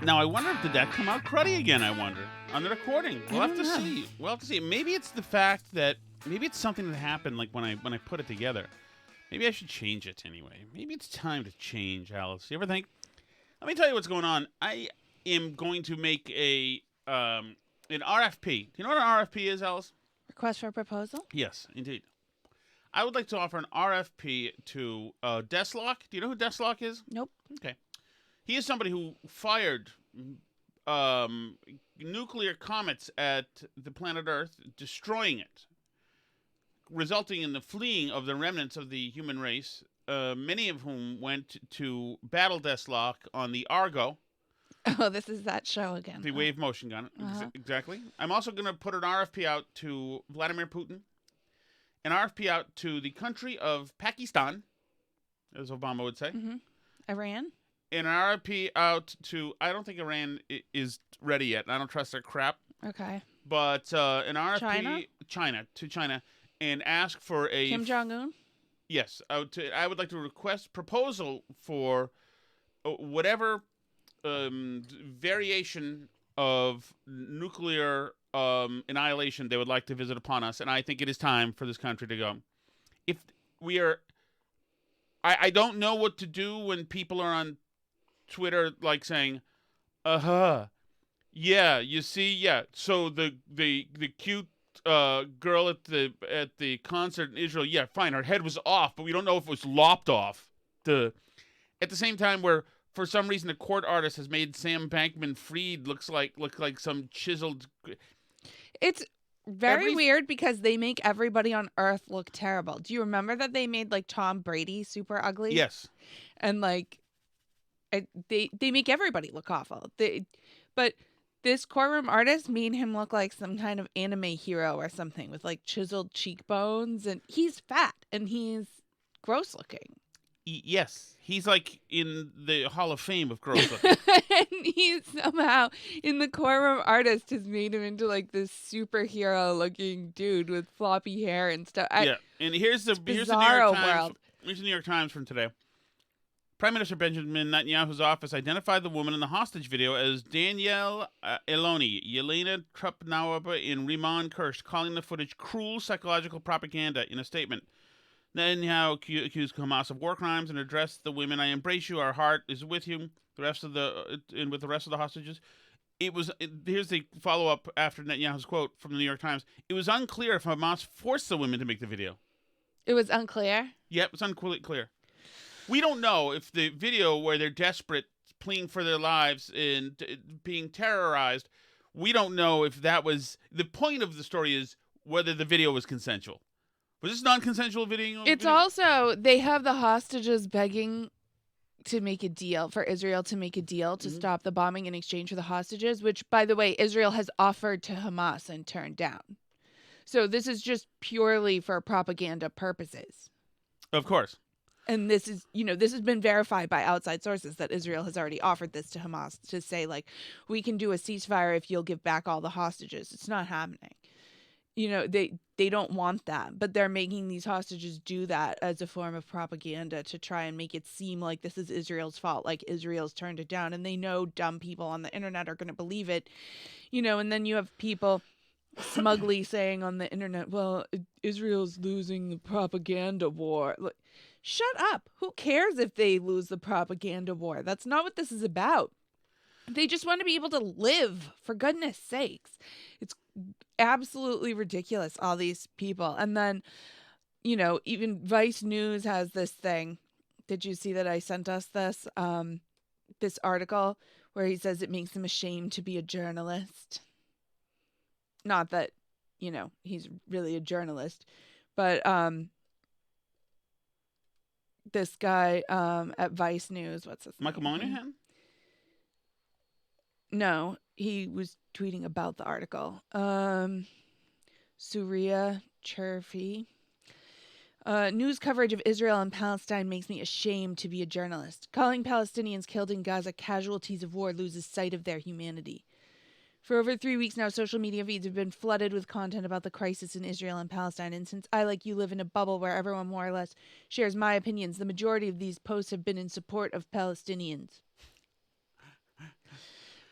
Now, I wonder if did that come out cruddy again, I wonder, on the recording. We'll have to see. We'll have to see. Maybe it's the fact that, maybe it's something that happened like when I put it together. Maybe I should change it anyway. Maybe it's time to change, Alice. You ever think? Let me tell you what's going on. I am going to make an RFP. Do you know what an RFP is, Alice? Request for a proposal? Yes, indeed. I would like to offer an RFP to Deslock. Do you know who Deslock is? Nope. Okay. He is somebody who fired nuclear comets at the planet Earth, destroying it, resulting in the fleeing of the remnants of the human race, many of whom went to battle Deslock on the Argo. Oh, this is that show again. The wave motion gun. Exactly. I'm also going to put an RFP out to Vladimir Putin, an RFP out to the country of Pakistan, as Obama would say. Mm-hmm. Iran? An RFP out to, I don't think Iran is ready yet. I don't trust their crap. Okay. But an RFP to China and ask for a Kim Jong-un? Yes. I would like to request proposal for whatever variation of nuclear annihilation they would like to visit upon us. And I think it is time for this country to go. If we are, I don't know what to do when people are on Twitter like saying, yeah, you see, yeah. So the cute girl at the concert in Israel, yeah, fine, her head was off, but we don't know if it was lopped off. At the same time, where for some reason the court artist has made Sam Bankman-Fried look like some chiseled. It's very weird because they make everybody on Earth look terrible. Do you remember that they made like Tom Brady super ugly? Yes. And like they make everybody look awful. But this courtroom artist made him look like some kind of anime hero or something with like chiseled cheekbones, and he's fat and he's gross looking. Yes, he's like in the Hall of Fame of gross looking. And he's somehow in the courtroom artist has made him into like this superhero looking dude with floppy hair and stuff. Yeah, and here's the New York Times. Here's the New York Times from today. Prime Minister Benjamin Netanyahu's office identified the woman in the hostage video as Danielle Eloni, Yelena Trepnova in Riman Kirsch, calling the footage cruel psychological propaganda in a statement. Netanyahu accused Hamas of war crimes and addressed the women. I embrace you. Our heart is with you. And with the rest of the hostages. Here's the follow-up after Netanyahu's quote from the New York Times. It was unclear if Hamas forced the women to make the video. It was unclear? Yeah, it was unclear. We don't know if the video where they're desperate, pleading for their lives and being terrorized, we don't know if that was... The point of the story is whether the video was consensual. Was this non-consensual video? It's also, they have the hostages begging to make a deal, for Israel to make a deal to stop the bombing in exchange for the hostages, which, by the way, Israel has offered to Hamas and turned down. So this is just purely for propaganda purposes. Of course. And this is, this has been verified by outside sources that Israel has already offered this to Hamas to say, like, we can do a ceasefire if you'll give back all the hostages. It's not happening. They don't want that, but they're making these hostages do that as a form of propaganda to try and make it seem like this is Israel's fault, like Israel's turned it down. And they know dumb people on the internet are going to believe it, and then you have people smugly saying on the internet, well, Israel's losing the propaganda war. Like, shut up. Who cares if they lose the propaganda war? That's not what this is about. They just want to be able to live, for goodness sakes. It's absolutely ridiculous, all these people. And then, even Vice News has this thing. Did you see that I sent us this article where he says it makes him ashamed to be a journalist? Not that, he's really a journalist, but this guy at Vice News, what's his name? Michael Moynihan? No, he was tweeting about the article. Surya Cherfi. News coverage of Israel and Palestine makes me ashamed to be a journalist. Calling Palestinians killed in Gaza casualties of war loses sight of their humanity. For over 3 weeks now, social media feeds have been flooded with content about the crisis in Israel and Palestine. And since I, like you, live in a bubble where everyone more or less shares my opinions, the majority of these posts have been in support of Palestinians.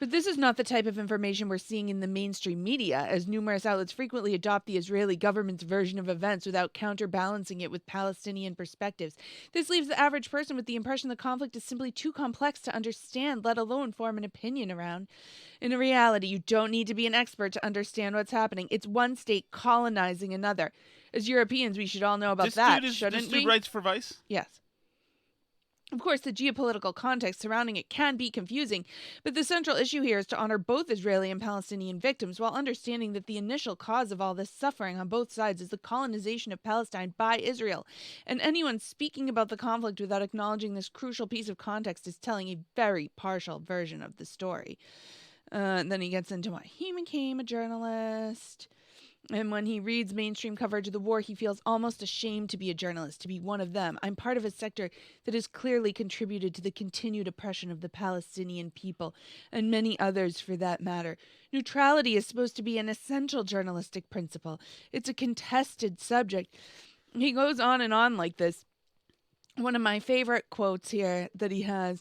But this is not the type of information we're seeing in the mainstream media, as numerous outlets frequently adopt the Israeli government's version of events without counterbalancing it with Palestinian perspectives. This leaves the average person with the impression the conflict is simply too complex to understand, let alone form an opinion around. In reality, you don't need to be an expert to understand what's happening. It's one state colonizing another. As Europeans, we should all know about shouldn't this we? dude writes for Vice? Yes. Of course, the geopolitical context surrounding it can be confusing, but the central issue here is to honor both Israeli and Palestinian victims while understanding that the initial cause of all this suffering on both sides is the colonization of Palestine by Israel. And anyone speaking about the conflict without acknowledging this crucial piece of context is telling a very partial version of the story. And then he gets into why he became a journalist. And when he reads mainstream coverage of the war, he feels almost ashamed to be a journalist, to be one of them. I'm part of a sector that has clearly contributed to the continued oppression of the Palestinian people, and many others for that matter. Neutrality is supposed to be an essential journalistic principle. It's a contested subject. He goes on and on like this. One of my favorite quotes here that he has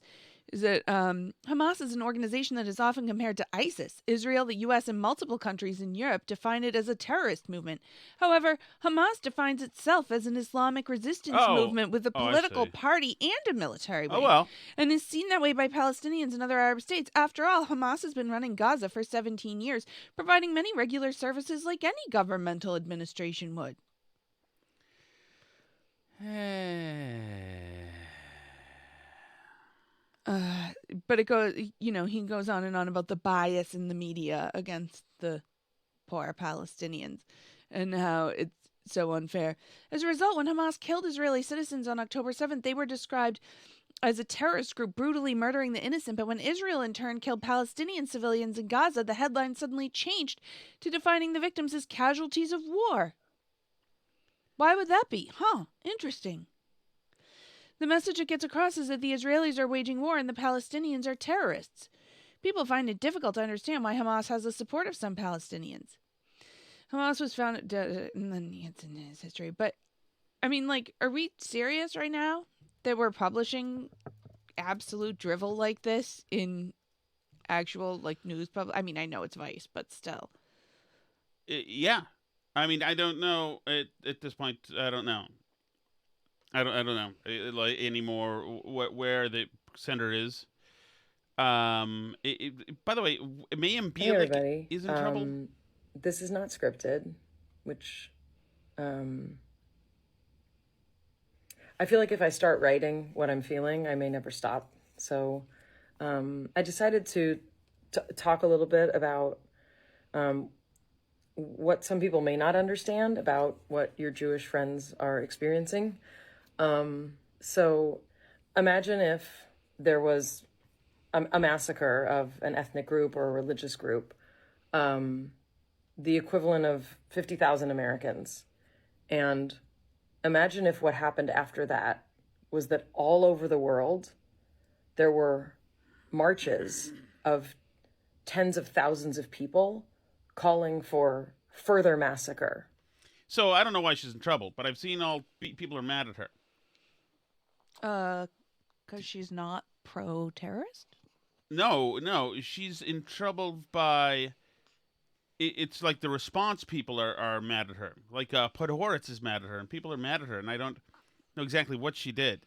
is that Hamas is an organization that is often compared to ISIS. Israel, the U.S., and multiple countries in Europe define it as a terrorist movement. However, Hamas defines itself as an Islamic resistance movement with a political party and a military wing. Oh, well. And is seen that way by Palestinians and other Arab states. After all, Hamas has been running Gaza for 17 years, providing many regular services like any governmental administration would. But it goes, he goes on and on about the bias in the media against the poor Palestinians and how it's so unfair. As a result, when Hamas killed Israeli citizens on October 7th, they were described as a terrorist group brutally murdering the innocent. But when Israel in turn killed Palestinian civilians in Gaza, the headline suddenly changed to defining the victims as casualties of war. Why would that be? Interesting. The message it gets across is that the Israelis are waging war and the Palestinians are terrorists. People find it difficult to understand why Hamas has the support of some Palestinians. Hamas was founded, and then he gets into his history. But, I mean, are we serious right now that we're publishing absolute drivel like this in actual, news I mean, I know it's Vice, but still. Yeah. I mean, I don't know at this point. I don't know. I don't know anymore where the center is. By the way, Mayim Bialik is in trouble. This is not scripted, which I feel like if I start writing what I'm feeling, I may never stop. So I decided to talk a little bit about what some people may not understand about what your Jewish friends are experiencing. So imagine if there was a massacre of an ethnic group or a religious group, the equivalent of 50,000 Americans. And imagine if what happened after that was that all over the world, there were marches of tens of thousands of people calling for further massacre. So I don't know why she's in trouble, but I've seen people are mad at her. Because she's not pro-terrorist? No, she's in trouble by. It's like the response people are mad at her. Like Podhoretz is mad at her, and people are mad at her, and I don't know exactly what she did.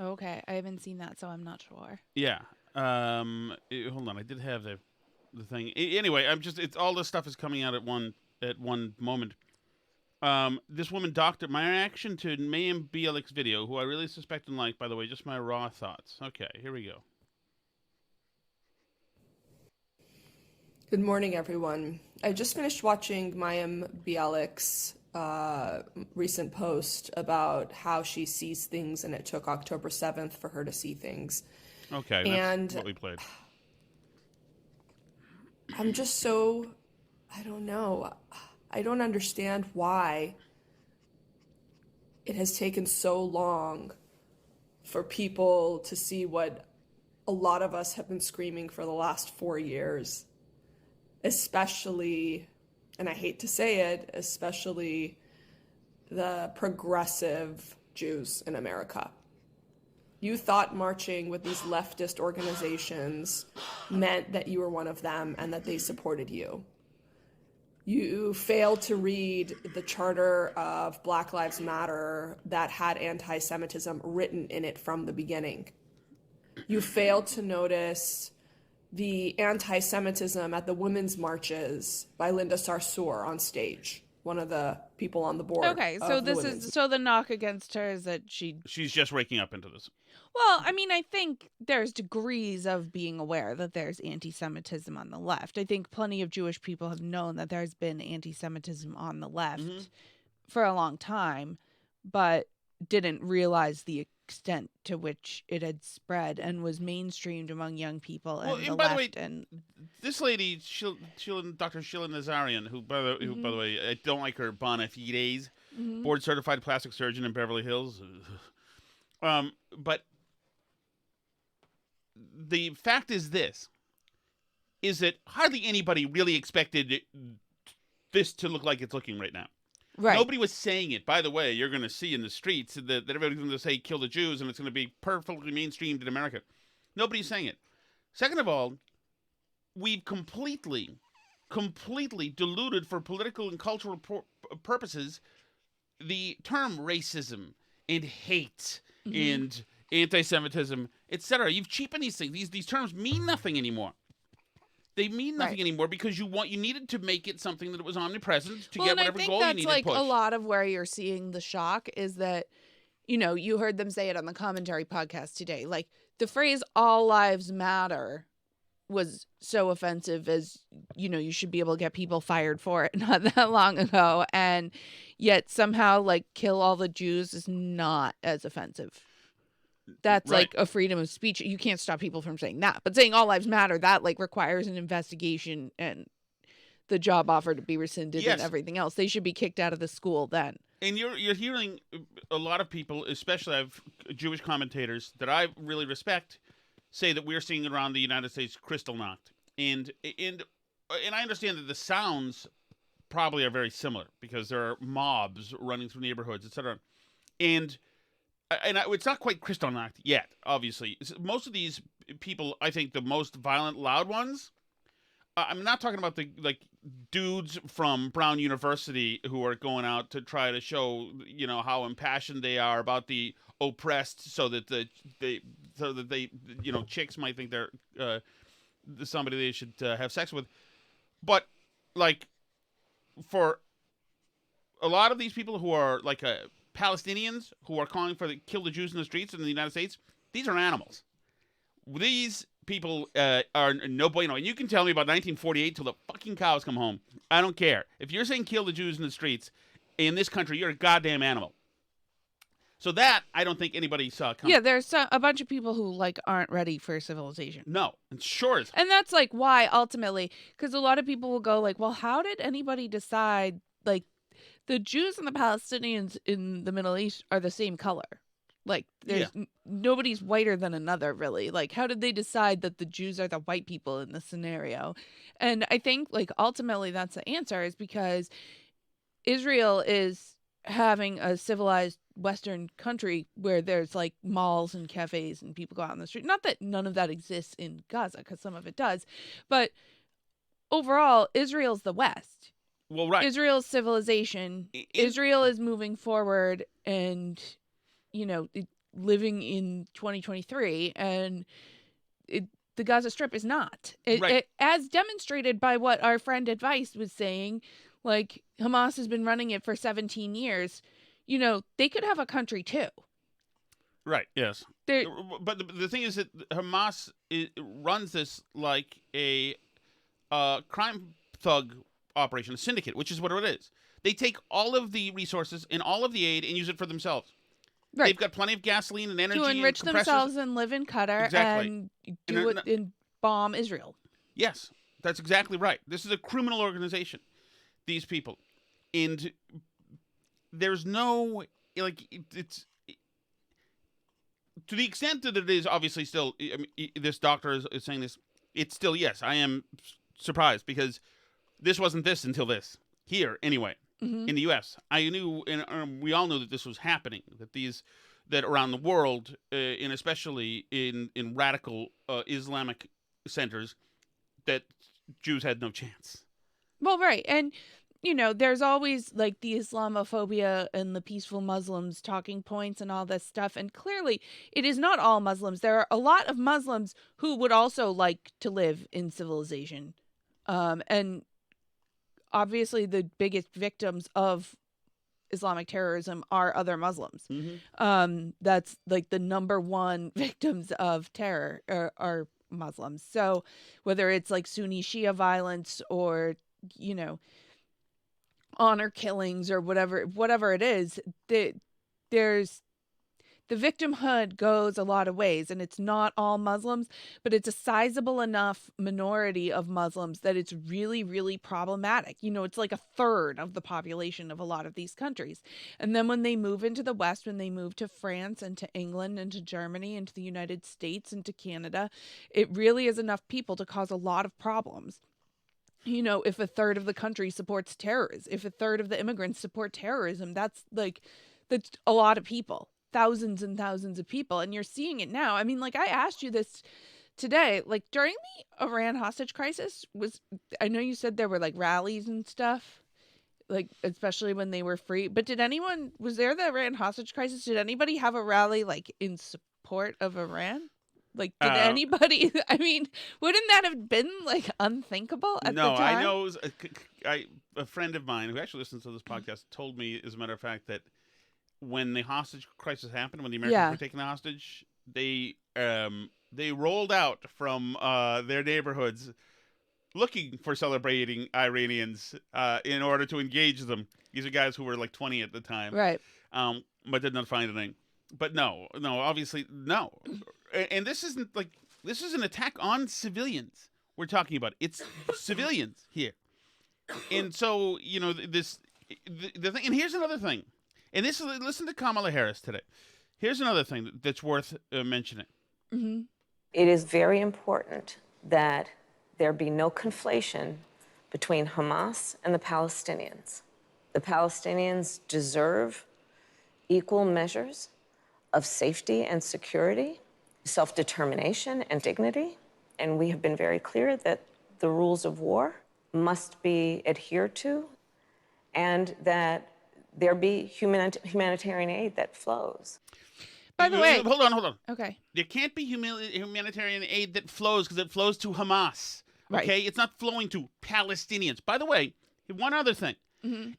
Okay, I haven't seen that, so I'm not sure. Yeah. Hold on, I did have the thing. Anyway, it's all this stuff is coming out at one moment. This woman, my reaction to Mayim Bialik's video, who I really suspect and like, by the way, just my raw thoughts. Okay, here we go. Good morning, everyone. I just finished watching Mayim Bialik's recent post about how she sees things, and it took October 7th for her to see things. Okay, and that's what we played. I'm just so, I don't know. I don't understand why it has taken so long for people to see what a lot of us have been screaming for the last 4 years, especially, and I hate to say it, especially the progressive Jews in America. You thought marching with these leftist organizations meant that you were one of them and that they supported you. You failed to read the charter of Black Lives Matter that had anti-Semitism written in it from the beginning. You failed to notice the anti-Semitism at the women's marches by Linda Sarsour on stage, one of the people on the board. Okay, so the knock against her is that she's just waking up into this. Well, I mean, I think there's degrees of being aware that there's anti-Semitism on the left. I think plenty of Jewish people have known that there's been anti-Semitism on the left for a long time, but didn't realize the extent to which it had spread and was mainstreamed among young people and the by left. The way, and this lady, Dr. Sheila Nazarian, who by the way, I don't like her bona fides, board certified plastic surgeon in Beverly Hills. But the fact is that hardly anybody really expected this to look like it's looking right now. right. Nobody was saying it. By the way, you're going to see in the streets that everybody's going to say kill the Jews, and it's going to be perfectly mainstreamed in America. Nobody's saying it. Second of all, we've completely diluted for political and cultural purposes the term racism and hate and anti-Semitism, etc. You've cheapened these things. These terms mean nothing anymore. They mean nothing anymore because you needed to make it something that was omnipresent to get whatever goal you needed to push. And I think that's like a lot of where you're seeing the shock is that, you heard them say it on the commentary podcast today. Like the phrase "all lives matter" was so offensive as, you should be able to get people fired for it not that long ago. And yet somehow like kill all the Jews is not as offensive. That's right. like a freedom of speech. You can't stop people from saying that. But saying all lives matter, that like requires an investigation and the job offer to be rescinded and everything else. They should be kicked out of the school then. And you're hearing a lot of people, especially Jewish commentators that I really respect, say that we're seeing around the United States crystal knocked. And I understand that the sounds probably are very similar because there are mobs running through neighborhoods, etc. And it's not quite crystal knocked yet, obviously. Most of these people, I think the most violent, loud ones, I'm not talking about the dudes from Brown University who are going out to try to show, how impassioned they are about the oppressed so that they chicks might think they're somebody they should have sex with. But like for a lot of these people who are like Palestinians who are calling for kill the Jews in the streets in the United States, these are animals. These people are no bueno. And you can tell me about 1948 till the fucking cows come home. I don't care. If you're saying kill the Jews in the streets in this country, you're a goddamn animal. So that, I don't think anybody saw coming. Yeah, there's a bunch of people who like aren't ready for civilization. No, and sure as... And that's like why ultimately, because a lot of people will go like, well, how did anybody decide like the Jews and the Palestinians in the Middle East are the same color? Like, there's nobody's whiter than another, really. Like, how did they decide that the Jews are the white people in this scenario? And I think, like, ultimately that's the answer is because Israel is having a civilized Western country where there's, like, malls and cafes and people go out on the street. Not that none of that exists in Gaza, because some of it does. But overall, Israel's the West. Well, right. Israel's civilization. Israel is moving forward and... living in 2023, and the Gaza Strip is not. As demonstrated by what our friend Advice was saying, like Hamas has been running it for 17 years. They could have a country too. Right, yes. But the thing is that Hamas runs this like a crime thug operation, a syndicate, which is what it is. They take all of the resources and all of the aid and use it for themselves. Right. They've got plenty of gasoline and energy to enrich and themselves and live in Qatar and bomb Israel. Yes, that's exactly right. This is a criminal organization. These people, and there's no it's to the extent that it is obviously still. I mean, this doctor is saying this. It's still yes. I am surprised because this wasn't this until this here anyway. In the U.S., I knew, and we all knew that this was happening. That these that around the world, and especially in radical Islamic centers, that Jews had no chance. Well, right. And, there's always like the Islamophobia and the peaceful Muslims talking points and all this stuff. And clearly, it is not all Muslims. There are a lot of Muslims who would also like to live in civilization. And obviously, the biggest victims of Islamic terrorism are other Muslims. That's like the number one victims of terror are Muslims. So whether it's like Sunni Shia violence or, honor killings or whatever it is, there's the victimhood goes a lot of ways, and it's not all Muslims, but it's a sizable enough minority of Muslims that it's really, really problematic. It's like a third of the population of a lot of these countries. And then when they move into the West, when they move to France and to England and to Germany and to the United States and to Canada, it really is enough people to cause a lot of problems. If a third of the country supports terrorism, if a third of the immigrants support terrorism, that's a lot of people. Thousands and thousands of people. And you're seeing it now. I mean, like, I asked you this today, like during the Iran hostage crisis, I know you said there were like rallies and stuff, like especially when they were free, but was there the Iran hostage crisis? Did anybody have a rally like in support of Iran? Like, did anybody, I mean, wouldn't that have been like unthinkable at the time? No, I know a friend of mine who actually listens to this podcast told me, as a matter of fact, that when the hostage crisis happened, when the Americans were taking the hostage, they rolled out from their neighborhoods looking for celebrating Iranians in order to engage them. These are guys who were like 20 at the time. Right. But did not find anything. But no, obviously, no. And this is an attack on civilians we're talking about. It's civilians here. And so, the thing, and here's another thing. And listen to Kamala Harris today. Here's another thing that's worth mentioning. Mm-hmm. It is very important that there be no conflation between Hamas and the Palestinians. The Palestinians deserve equal measures of safety and security, self-determination and dignity. And we have been very clear that the rules of war must be adhered to, and that there be humanitarian aid that flows. By the way... Hold on. Okay. There can't be humanitarian aid that flows because it flows to Hamas. Right. Okay? It's not flowing to Palestinians. By the way, one other thing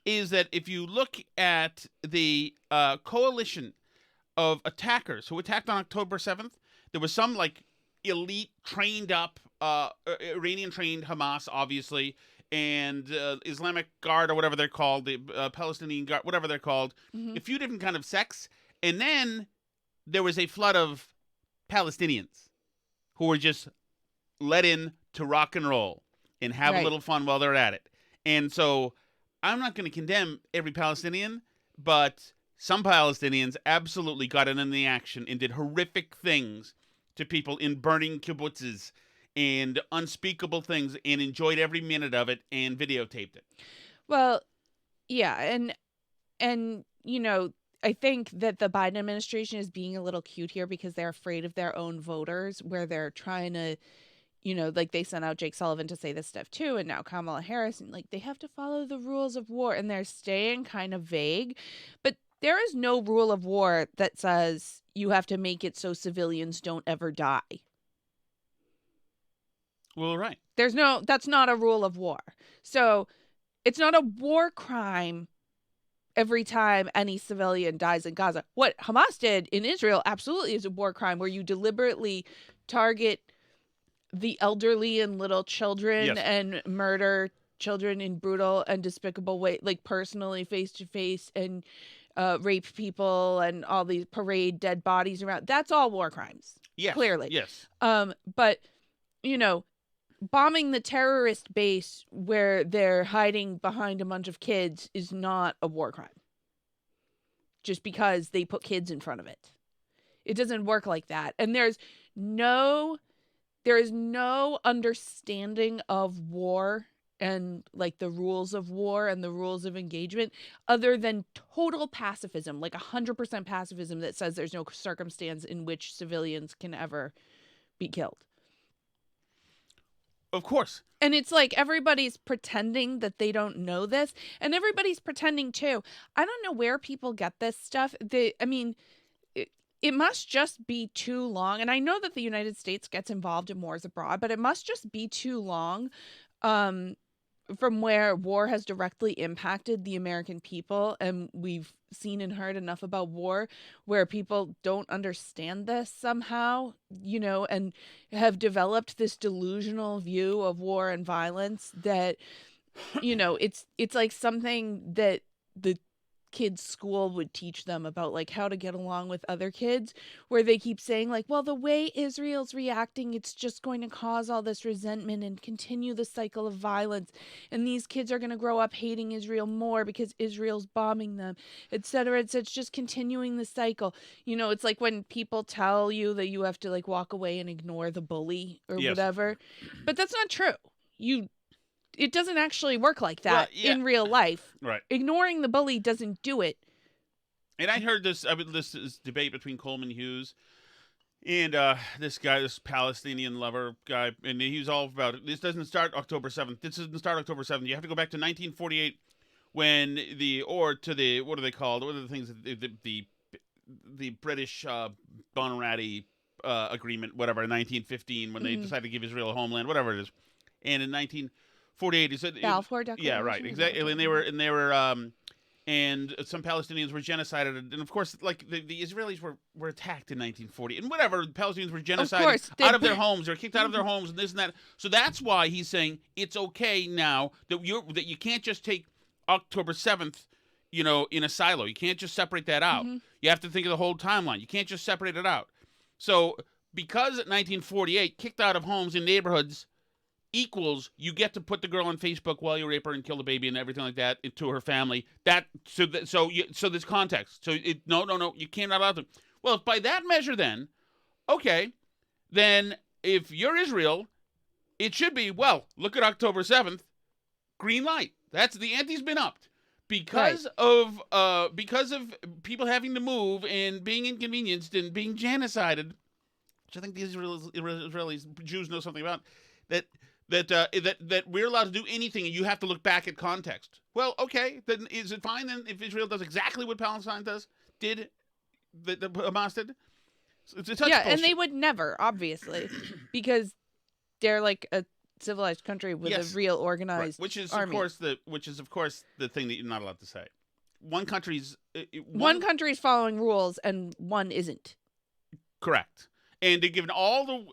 is that if you look at the coalition of attackers who attacked on October 7th, there was some like elite trained up Iranian trained Hamas, obviously, and Islamic Guard or whatever they're called, the Palestinian Guard, whatever they're called, a few different kind of sects. And then there was a flood of Palestinians who were just let in to rock and roll and have a little fun while they're at it. And so I'm not going to condemn every Palestinian, but some Palestinians absolutely got in the action and did horrific things to people in burning kibbutzes and unspeakable things, and enjoyed every minute of it and videotaped it. Well, yeah, and I think that the Biden administration is being a little cute here because they're afraid of their own voters, where they're trying to, like they sent out Jake Sullivan to say this stuff too, and now Kamala Harris, and like they have to follow the rules of war, and they're staying kind of vague. But there is no rule of war that says you have to make it so civilians don't ever die. Well, right. That's not a rule of war. So it's not a war crime every time any civilian dies in Gaza. What Hamas did in Israel absolutely is a war crime, where you deliberately target the elderly and little children and murder children in brutal and despicable way, like personally face to face, and rape people and all these parade dead bodies around. That's all war crimes. Yes. Clearly. Yes. But bombing the terrorist base where they're hiding behind a bunch of kids is not a war crime. Just because they put kids in front of it. It doesn't work like that. And there is no understanding of war and like the rules of war and the rules of engagement, other than total pacifism, like 100% pacifism that says there's no circumstance in which civilians can ever be killed. Of course. And it's like everybody's pretending that they don't know this, and everybody's pretending too. I don't know where people get this stuff. It must just be too long. And I know that the United States gets involved in wars abroad, but it must just be too long from where war has directly impacted the American people. And we've seen and heard enough about war where people don't understand this somehow, and have developed this delusional view of war and violence that, it's like something that the kids' school would teach them about, like how to get along with other kids, where they keep saying like, well, the way Israel's reacting, it's just going to cause all this resentment and continue the cycle of violence, and these kids are going to grow up hating Israel more because Israel's bombing them, etc. It's just continuing the cycle. It's like when people tell you that you have to like walk away and ignore the bully or Yes. whatever, but that's not true. It doesn't actually work like that in real life. Right. Ignoring the bully doesn't do it. And I heard this debate between Coleman Hughes and this guy, this Palestinian lover guy, and he was all about it. This doesn't start October 7th. This doesn't start October 7th. You have to go back to 1948 when what are they called? What are the things, the British Bunratty agreement, whatever, in 1915 when they decided to give Israel a homeland, whatever it is. And in 1948, he said Balfour Declaration. Yeah, right, exactly. And they were and some Palestinians were genocided, and of course, like the Israelis were attacked in 1940, and whatever, the Palestinians were genocided out of their homes, they were kicked out of their homes, and this and that. So that's why he's saying it's okay now that you can't just take October 7th, in a silo. You can't just separate that out. You have to think of the whole timeline. You can't just separate it out. So because at 1948, kicked out of homes in neighborhoods equals you get to put the girl on Facebook while you rape her and kill the baby and everything like that into her family. So there's context. So no, you can't allow them. Well, if by that measure, then okay, then if you're Israel, it should be, well, look at October 7th, green light. That's the ante's been upped because of people having to move and being inconvenienced and being genocided, which I think the Israelis Jews know something about. That we're allowed to do anything, and you have to look back at context. Well, okay, then is it fine then if Israel does exactly what Palestine did the Hamas did? It's bullshit. And they would never, obviously, because they're like a civilized country with a real organized army. Which is of course the thing that you're not allowed to say. One country's following rules and one isn't. Correct. And they're given all the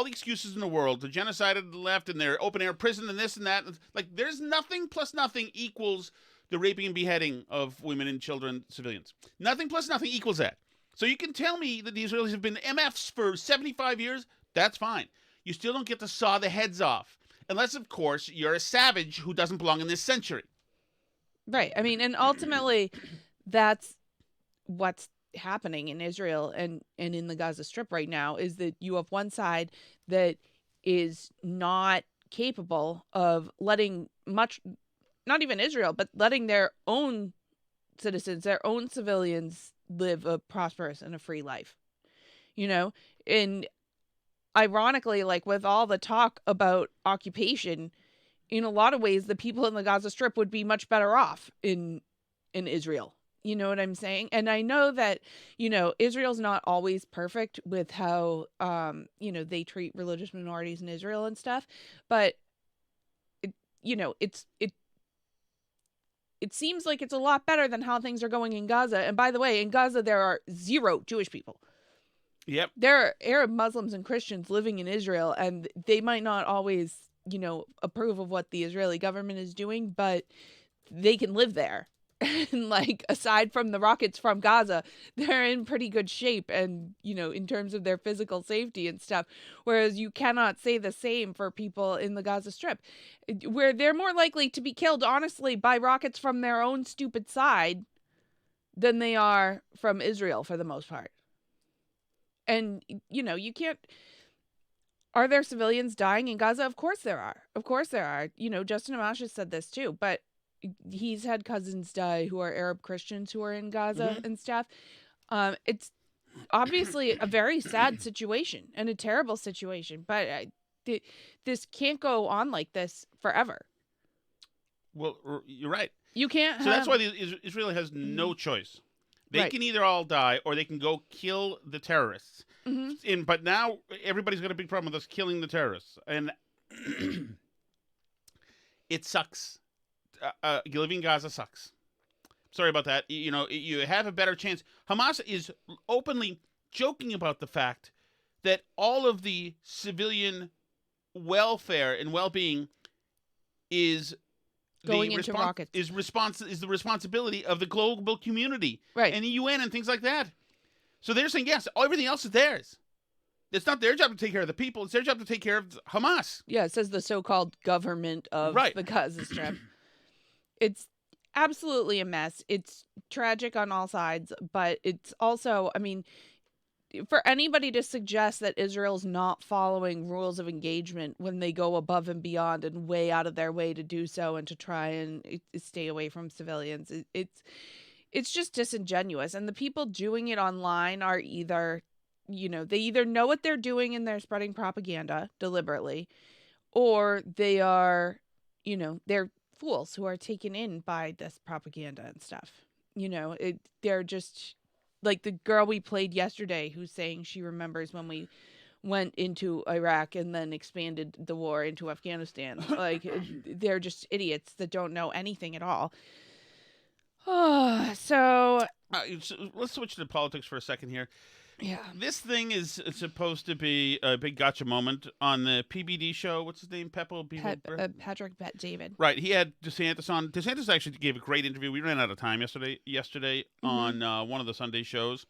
excuses in the world. The genocide of the left and their open air prison and this and that. Like, there's nothing plus nothing equals the raping and beheading of women and children, civilians. Nothing plus nothing equals that. So you can tell me that the Israelis have been MFs for 75 years. That's fine. You still don't get to saw the heads off. Unless, of course, you're a savage who doesn't belong in this century. Right. I mean, and ultimately, that's what's happening in Israel and in the Gaza Strip right now, is that you have one side that is not capable of letting not even Israel, but letting their own citizens, their own civilians live a prosperous and a free life. And ironically, like with all the talk about occupation, in a lot of ways, the people in the Gaza Strip would be much better off in Israel. You know what I'm saying? And I know that, Israel's not always perfect with how, they treat religious minorities in Israel and stuff. But, it seems like it's a lot better than how things are going in Gaza. And by the way, in Gaza, there are 0 Jewish people. Yep. There are Arab Muslims and Christians living in Israel, and they might not always, approve of what the Israeli government is doing, but they can live there. And like, aside from the rockets from Gaza, they're in pretty good shape and, in terms of their physical safety and stuff. Whereas you cannot say the same for people in the Gaza Strip, where they're more likely to be killed, honestly, by rockets from their own stupid side than they are from Israel for the most part. And, you can't Are there civilians dying in Gaza? Of course there are. Of course there are. You know, Justin Amash has said this too, but he's had cousins die who are Arab Christians who are in Gaza and stuff. It's obviously a very sad situation and a terrible situation, but this can't go on like this forever. Well, you're right. You can't. So that's why Israel has no choice. They can either all die or they can go kill the terrorists. But now everybody's got a big problem with us killing the terrorists, and it sucks. Living in Gaza sucks. Sorry about that. You know, you have a better chance. Hamas is openly joking about the fact that all of the civilian welfare and well-being is going into rockets. Is the responsibility of the global community, right, and the UN and things like that. So they're saying yes, everything else is theirs. It's not their job to take care of the people. It's their job to take care of Hamas. Yeah, it says the so-called government of the Gaza Strip. It's absolutely a mess. It's tragic on all sides, but it's also, I mean, for anybody to suggest that Israel's not following rules of engagement when they go above and beyond and way out of their way to do so and to try and stay away from civilians, it's just disingenuous. And the people doing it online are either, you know, they either know what they're doing and they're spreading propaganda deliberately, or they are, you know, they're fools who are taken in by this propaganda and stuff. You know, they're just like the girl we played yesterday who's saying she remembers when we went into Iraq and then expanded the war into Afghanistan. Like, they're just idiots that don't know anything at all. So let's switch to politics for a second here. Yeah. This thing is supposed to be a big gotcha moment on the PBD show. What's his name? Patrick Bet David. Right. He had DeSantis on. DeSantis actually gave a great interview. We ran out of time yesterday on one of the Sunday shows.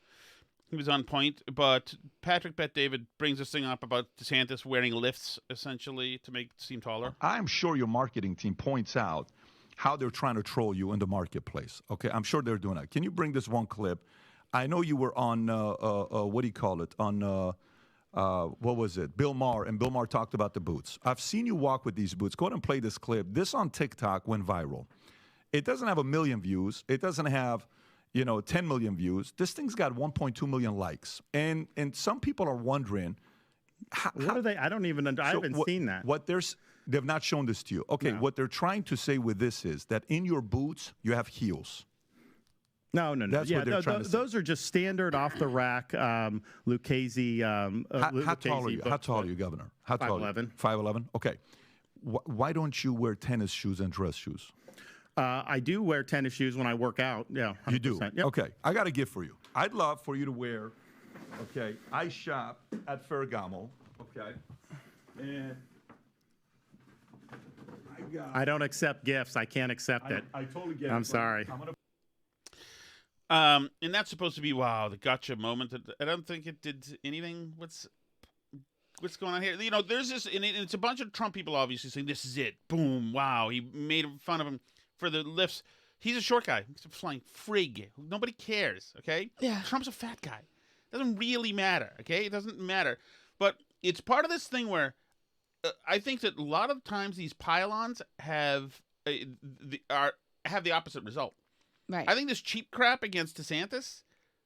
He was on point. But Patrick Bet David brings this thing up about DeSantis wearing lifts, essentially, to make it seem taller. I'm sure your marketing team points out how they're trying to troll you in the marketplace. Okay, I'm sure they're doing that. Can you bring this one clip? I know you were on, what do you call it? On, what was it? Bill Maher, and Bill Maher talked about the boots. I've seen you walk with these boots. Go ahead and play this clip. This on TikTok went viral. It doesn't have 1 million views. It doesn't have, 10 million views. This thing's got 1.2 million likes. And some people are wondering, what are they? I don't even, I haven't seen that. They've not shown this to you. Okay, No. What they're trying to say with this is that in your boots, you have heels. No. That's what they're trying to say. Those are just standard off-the-rack Lucchese. How tall are you? How tall are you, Governor? How tall 5'11". 5'11"? Okay. Why don't you wear tennis shoes and dress shoes? I do wear tennis shoes when I work out. Yeah, 100%. You do? Yep. Okay. I got a gift for you. I'd love for you to wear, okay, I shop at Ferragamo, okay, and I don't accept gifts. I can't accept it. I totally get it. I'm sorry. And that's supposed to be, wow, the gotcha moment. I don't think it did anything. What's going on here? You know, there's this, and it's a bunch of Trump people obviously saying, this is it. Boom, wow. He made fun of him for the lifts. He's a short guy. He's a flying frig. Nobody cares, okay? Yeah. Trump's a fat guy. Doesn't really matter, okay? It doesn't matter. But it's part of this thing where I think that a lot of times these pylons have the opposite result. Right. I think this cheap crap against DeSantis,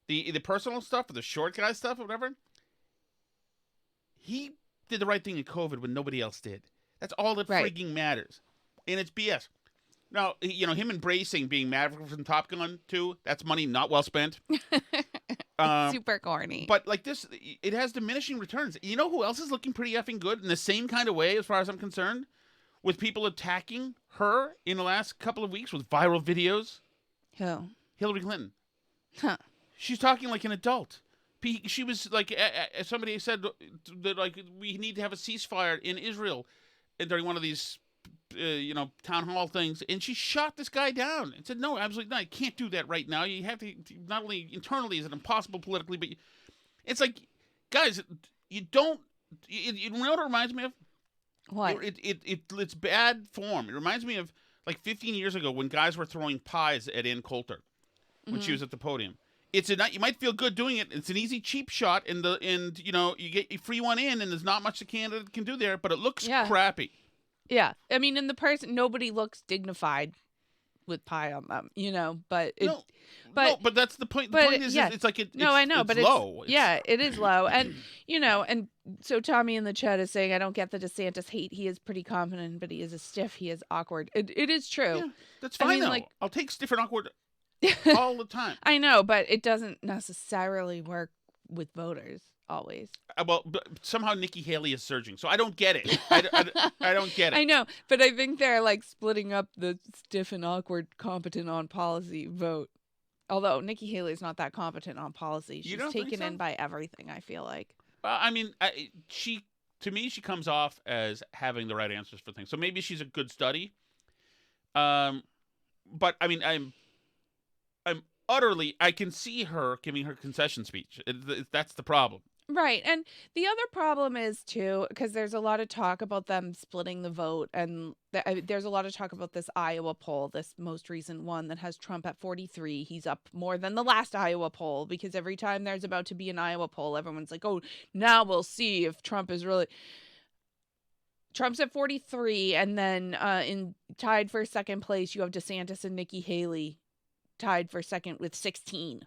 the personal stuff or the short guy stuff or whatever, he did the right thing in COVID when nobody else did. That's all that frigging matters. And it's BS. Now, him embracing being Maverick from Top Gun 2, that's money not well spent. Super corny. But like this, it has diminishing returns. You know who else is looking pretty effing good in the same kind of way as far as I'm concerned? With people attacking her in the last couple of weeks with viral videos? Who? Hillary Clinton. Huh. She's talking like an adult. She was like, somebody said that like we need to have a ceasefire in Israel during one of these, town hall things, and she shot this guy down and said, "No, absolutely not. You can't do that right now. You have to. Not only internally is it impossible politically, but it's like, guys, you don't. You know what it reminds me of? What? It's bad form. It reminds me of like 15 years ago when guys were throwing pies at Ann Coulter when she was at the podium. you might feel good doing it. It's an easy, cheap shot, and you get a free one in, and there's not much the candidate can do there, but it looks crappy. Yeah, I mean, and the person, nobody looks dignified with pie on them, but but that's the point. The point is, it's like no, I know, it's but low. It is low, and and so Tommy in the chat is saying, I don't get the DeSantis hate. He is pretty confident, but he is a stiff. He is awkward. It is true. Yeah, that's fine. Though. I'll take stiff and awkward all the time. I know, but it doesn't necessarily work with voters always. Well, but somehow Nikki Haley is surging, so I don't get it. I don't get it. I know, but I think they're like splitting up the stiff and awkward, competent on policy vote. Although Nikki Haley is not that competent on policy, she's taken in by everything. I feel like. I mean, to me, she comes off as having the right answers for things. So maybe she's a good study. But I mean, I'm utterly. I can see her giving her concession speech. That's the problem. Right. And the other problem is, too, because there's a lot of talk about them splitting the vote. And there's a lot of talk about this Iowa poll, this most recent one that has Trump at 43. He's up more than the last Iowa poll, because every time there's about to be an Iowa poll, everyone's like, oh, now we'll see if Trump is really. Trump's at 43. And then tied for second place, you have DeSantis and Nikki Haley tied for second with 16.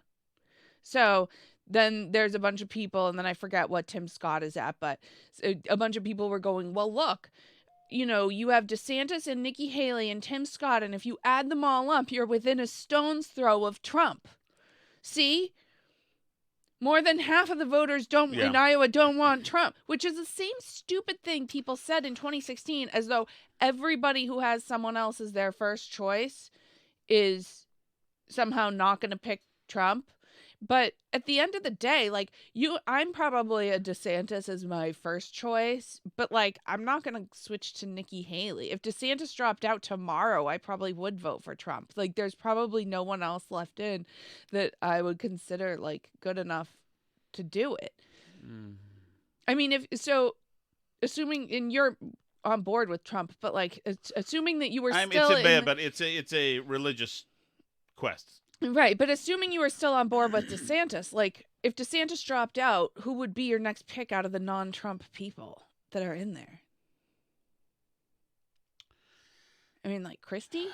So then there's a bunch of people, and then I forget what Tim Scott is at, but a bunch of people were going, well, look, you have DeSantis and Nikki Haley and Tim Scott, and if you add them all up, you're within a stone's throw of Trump. See? More than half of the voters in Iowa don't want Trump, which is the same stupid thing people said in 2016, as though everybody who has someone else as their first choice is somehow not going to pick Trump. But at the end of the day, I'm probably a DeSantis as my first choice, but I'm not going to switch to Nikki Haley. If DeSantis dropped out tomorrow, I probably would vote for Trump. There's probably no one else left in that I would consider good enough to do it. Mm. I mean, assuming you're on board with Trump, but assuming that you were but it's a religious quest. Right, but assuming you were still on board with DeSantis, if DeSantis dropped out, who would be your next pick out of the non-Trump people that are in there? I mean, Christie?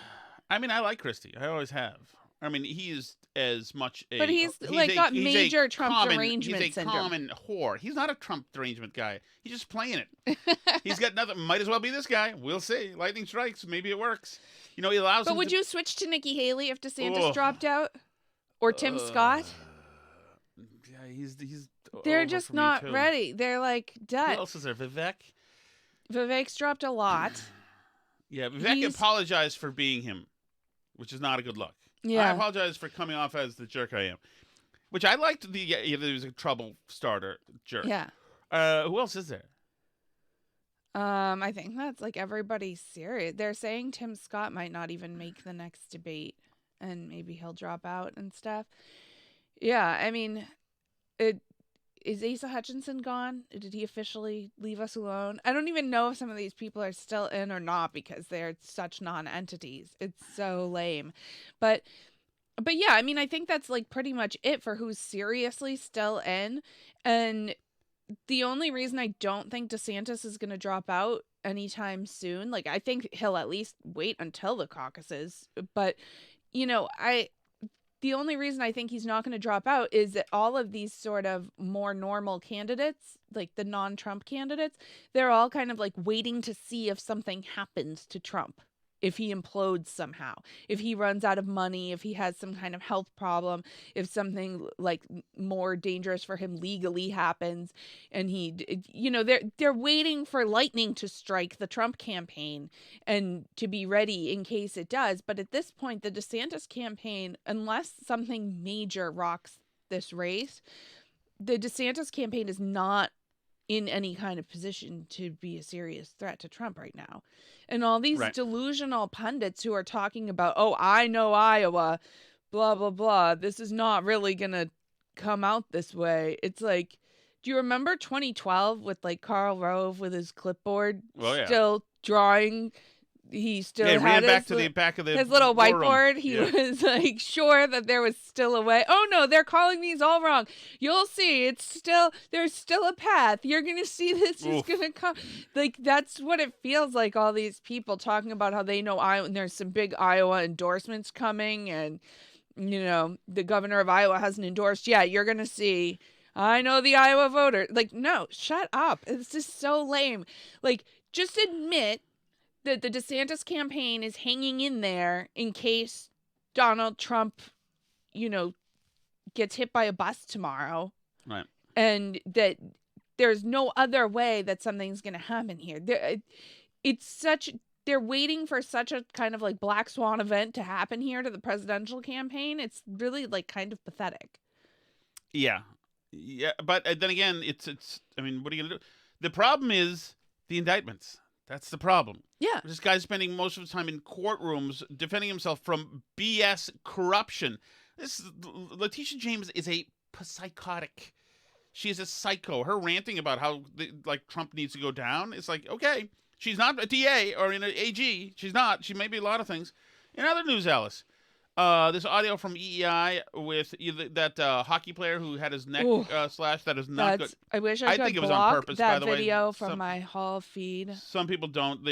I mean, I like Christie. I always have. I mean, he is as much a... But he's got major Trump derangement syndrome. He's a common whore. He's not a Trump derangement guy. He's just playing it. He's got nothing. Might as well be this guy. We'll see. Lightning strikes. Maybe it works. He allows But would you switch to Nikki Haley if DeSantis dropped out? Or Tim Scott? Yeah, he's they're just not ready. They're done. Who else is there? Vivek? Vivek's dropped a lot. Yeah, Vivek apologized for being him, which is not a good look. Yeah. I apologize for coming off as the jerk I am. Which I liked he was a trouble starter jerk. Yeah. Who else is there? I think that's everybody's serious. They're saying Tim Scott might not even make the next debate, and maybe he'll drop out and stuff. Yeah, I mean, is Asa Hutchinson gone? Did he officially leave us alone? I don't even know if some of these people are still in or not, because they're such non-entities. It's so lame. But yeah, I mean, I think that's pretty much it for who's seriously still in. And the only reason I don't think DeSantis is going to drop out anytime soon, I think he'll at least wait until the caucuses. But, the only reason I think he's not going to drop out is that all of these sort of more normal candidates, the non-Trump candidates, they're all kind of waiting to see if something happens to Trump. If he implodes somehow, if he runs out of money, if he has some kind of health problem, if something more dangerous for him legally happens, and they're waiting for lightning to strike the Trump campaign and to be ready in case it does. But at this point, the DeSantis campaign, unless something major rocks this race, the DeSantis campaign is not in any kind of position to be a serious threat to Trump right now. And all these delusional pundits who are talking about, oh, I know Iowa, blah, blah, blah. This is not really going to come out this way. It's do you remember 2012 with Karl Rove with his clipboard still drawing he still Yeah, he ran had back to the back of his little war room. whiteboard. He was like sure that there was still a way. Oh no, they're calling these all wrong. You'll see, there's still a path. You're gonna see this is gonna come. Like that's what it feels like. All these people talking about how they know Iowa, and there's some big Iowa endorsements coming, and the governor of Iowa hasn't endorsed yet. You're gonna see. I know the Iowa voter. Like, no, shut up. It's just so lame. Like, just admit that the DeSantis campaign is hanging in there in case Donald Trump, gets hit by a bus tomorrow. Right. And that there's no other way that something's going to happen here. They're waiting for such a kind of like black swan event to happen here to the presidential campaign. It's really like kind of pathetic. Yeah. Yeah, but then again, it's. I mean, what are you gonna do? The problem is the indictments. That's the problem. Yeah, This guy's spending most of his time in courtrooms defending himself from BS corruption. Letitia James is a psychotic. She is a psycho. Her ranting about how Trump needs to go down. It's like, okay, she's not a DA or an AG. She's not. She may be a lot of things. In other news, Alice. This audio from EEI with that hockey player who had his neck slashed. That is not good. I wish I could think it was block on purpose. that by the video way. from my Hall feed. Some people don't.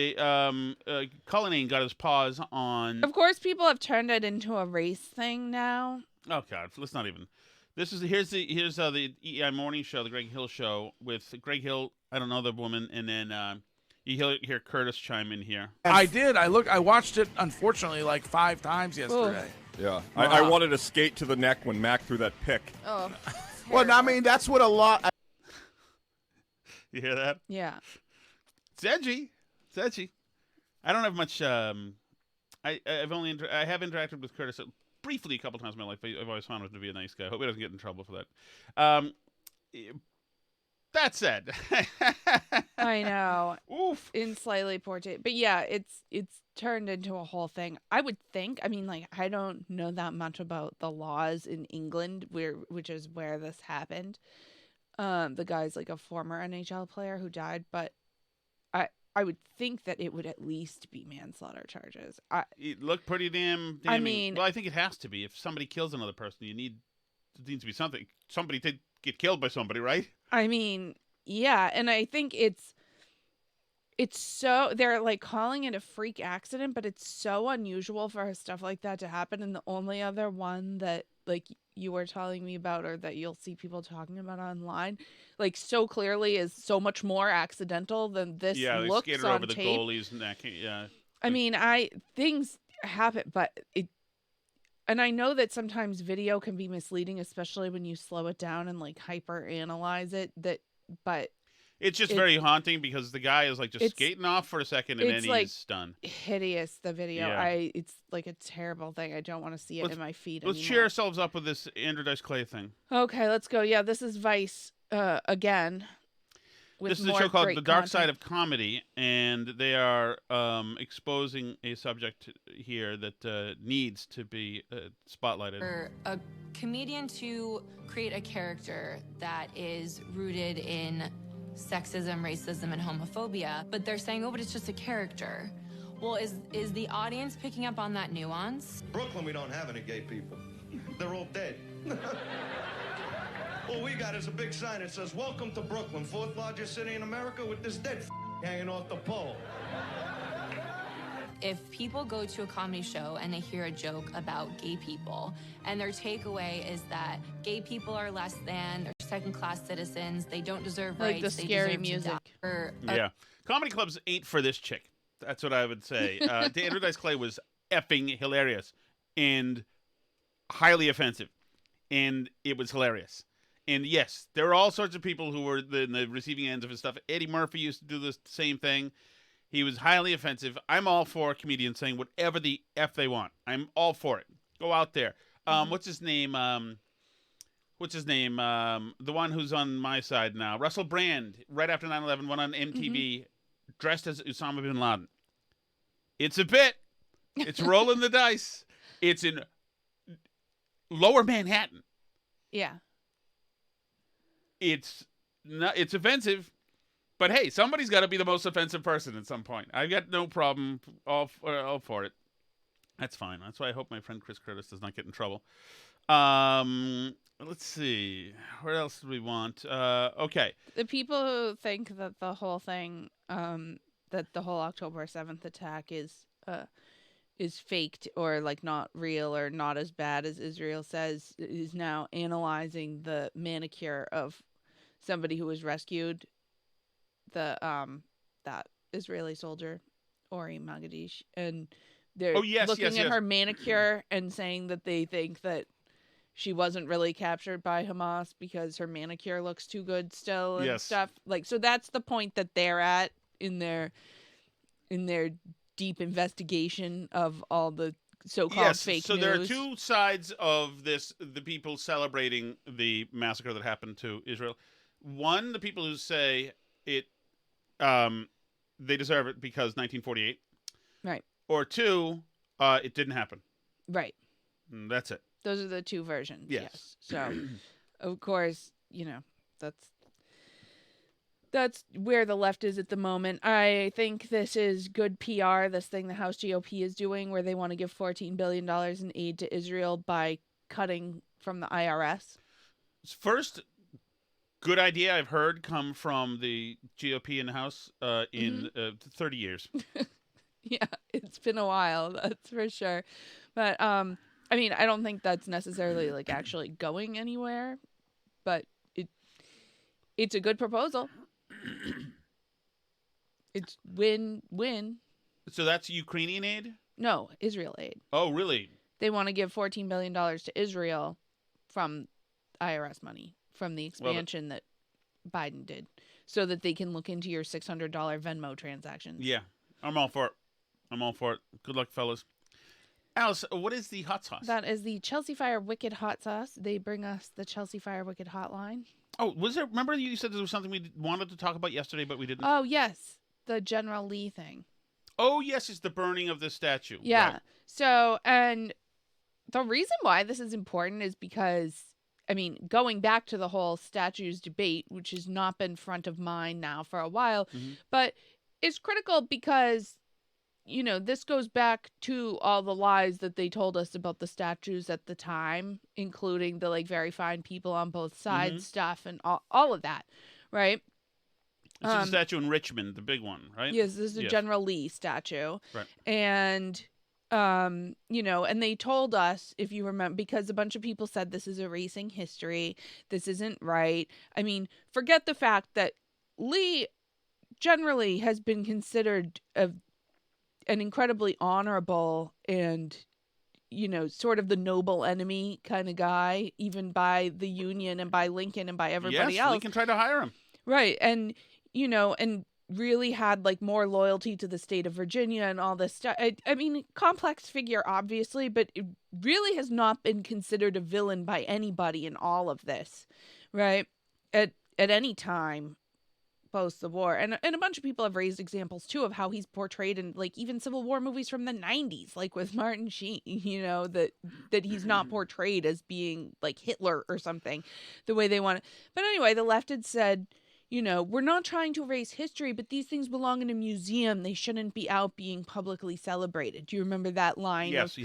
Cullinane got his paws on. Of course, people have turned it into a race thing now. Oh God, let's not even. Here's the EEI morning show, the Greg Hill show with Greg Hill. I don't know the woman, and then you hear Curtis chime in here. I did. I watched it, unfortunately, like 5 times yesterday. Yeah. I wanted to skate to the neck when Mac threw that pick. Oh. Well, I mean, that's what a lot. You hear that? Yeah. It's edgy. It's edgy. I don't have much. I have interacted with Curtis briefly a couple times in my life. I've always found him to be a nice guy. I hope he doesn't get in trouble for that. That said, I know. Oof. In slightly poor taste, but yeah, it's turned into a whole thing. I would think. I mean, like, I don't know that much about the laws in England, which is where this happened. The guy's like a former NHL player who died, but I would think that it would at least be manslaughter charges. It looked pretty damn. I mean, well, I think it has to be. If somebody kills another person, it needs to be something. Somebody did get killed by somebody, right? I mean, yeah, and I think it's so they're like calling it a freak accident, but it's so unusual for stuff like that to happen. And the only other one that like you were telling me about, or that you'll see people talking about online, like so clearly is so much more accidental than this they looks skated on over the tape. goalie's neck. Yeah. I mean, things happen, but and I know that sometimes video can be misleading, especially when you slow it down and like hyper analyze it. But it's just very haunting because the guy is like just skating off for a second and then he's done. Hideous, the video. Yeah. It's like a terrible thing. I don't want to see it in my feed Let's anymore. cheer ourselves up with this Andrew Dice Clay thing. Okay, let's go. Yeah, this is Vice again. This is a show called The Dark Side of Comedy, and they are exposing a subject here that needs to be spotlighted. For a comedian to create a character that is rooted in sexism, racism, and homophobia, but they're saying, oh, but it's just a character. Well, is the audience picking up on that nuance? Brooklyn, we don't have any gay people. They're all dead. All we got is a big sign that says, "Welcome to Brooklyn, 4th largest city in America with this dead hanging off the pole." If people go to a comedy show and they hear a joke about gay people, and their takeaway is that gay people are less than, they're second-class citizens, they don't deserve Like rights, the they scary deserve music. to die. Yeah. Comedy clubs ain't for this chick. That's what I would say. Andrew Dice Clay was effing hilarious and highly offensive, and it was hilarious. And yes, there are all sorts of people who were in the receiving ends of his stuff. Eddie Murphy used to do the same thing. He was highly offensive. I'm all for comedians saying whatever the F they want. I'm all for it. Go out there. What's his name? The one who's on my side now. Russell Brand, right after 9/11, went on MTV dressed as Osama bin Laden. It's a bit. It's rolling the dice. It's in Lower Manhattan. Yeah. It's offensive, But hey, somebody's got to be the most offensive person at some point. I've got no problem all for it. That's fine. That's why I hope my friend Chris Curtis does not get in trouble. Let's see. What else do we want? Okay. The people who think that the whole thing, that the whole October 7th attack is faked or like not real or not as bad as Israel says, is now analyzing the manicure of somebody who was rescued, that Israeli soldier, Ori Magadish, and they're looking at her manicure and saying that they think that she wasn't really captured by Hamas because her manicure looks too good still and stuff. Like, so that's the point that they're at in their deep investigation of all the so-called fake so news. There are two sides of this, the people celebrating the massacre that happened to Israel. One, the people who say it, they deserve it because 1948. Right. Or two, it didn't happen. Right. And that's it. Those are the two versions. Yes. So, of course, that's where the left is at the moment. I think this is good PR, this thing the House GOP is doing, where they want to give $14 billion in aid to Israel by cutting from the IRS. First good idea I've heard come from the GOP in the House in 30 years. Yeah, it's been a while, that's for sure. But, I mean, I don't think that's necessarily, like, actually going anywhere, but it's a good proposal. It's win-win. So that's Ukrainian aid? No, Israel aid. Oh, really? They want to give $14 billion to Israel from IRS money, from the expansion that Biden did, so that they can look into your $600 Venmo transactions. Yeah, I'm all for it. Good luck, fellas. Alice, what is the hot sauce? That is the Chelsea Fire Wicked Hot Sauce. They bring us the Chelsea Fire Wicked Hotline. Oh, was there? Remember you said there was something we wanted to talk about yesterday, but we didn't? Oh, yes. The General Lee thing. Oh, yes. It's the burning of the statue. Yeah. Right. So, and the reason why this is important is because, I mean, going back to the whole statues debate, which has not been front of mind now for a while, but it's critical because, you know, this goes back to all the lies that they told us about the statues at the time, including the, like, very fine people on both sides stuff and all of that, right? This is a statue in Richmond, the big one, right? Yes, this is a General Lee statue. Right. And, you know, and they told us, if you remember, because a bunch of people said this is erasing history, this isn't right. I mean, forget the fact that Lee generally has been considered an incredibly honorable and, you know, sort of the noble enemy kind of guy, even by the Union and by Lincoln and by everybody else. Lincoln tried to hire him. Right. And, you know, and really had, like, more loyalty to the state of Virginia and all this stuff. I mean, complex figure, obviously, but it really has not been considered a villain by anybody in all of this, right? At any time post the war. And a bunch of people have raised examples, too, of how he's portrayed in, like, even Civil War movies from the 90s, like with Martin Sheen, you know, that he's not portrayed as being, like, Hitler or something, the way they want it. But anyway, the left had said, you know, we're not trying to erase history, but these things belong in a museum. They shouldn't be out being publicly celebrated. Do you remember that line? Yes.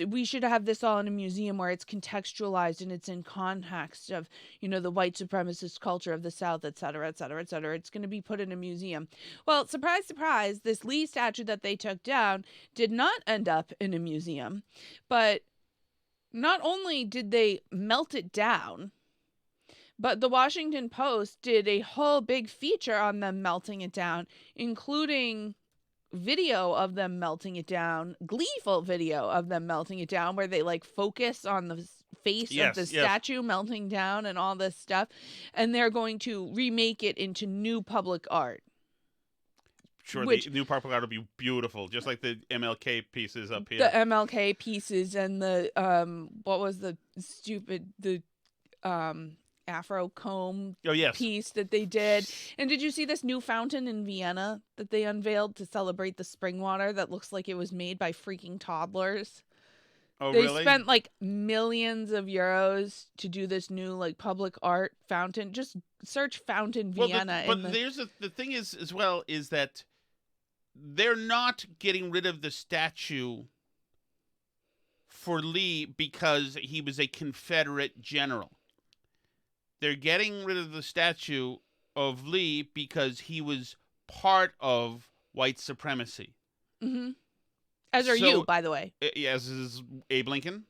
We should have this all in a museum where it's contextualized and it's in context of, you know, the white supremacist culture of the South, et cetera, et cetera, et cetera. It's going to be put in a museum. Well, surprise, surprise, this Lee statue that they took down did not end up in a museum. But not only did they melt it down, but the Washington Post did a whole big feature on them melting it down, including video of them melting it down, gleeful video of them melting it down, where they, like, focus on the face of the statue melting down and all this stuff. And they're going to remake it into new public art. Sure, the new public art will be beautiful, just like the MLK pieces up here. The MLK pieces and the, what was the Afro comb piece that they did. And did you see this new fountain in Vienna that they unveiled to celebrate the spring water that looks like it was made by freaking toddlers? Oh, They really? spent like millions of euros to do this new like public art fountain. Just search Fountain Vienna. But there's the thing is as well is that they're not getting rid of the statue for Lee because he was a Confederate general. They're getting rid of the statue of Lee because he was part of white supremacy. Mm-hmm. As are you, by the way. As is Abe Lincoln,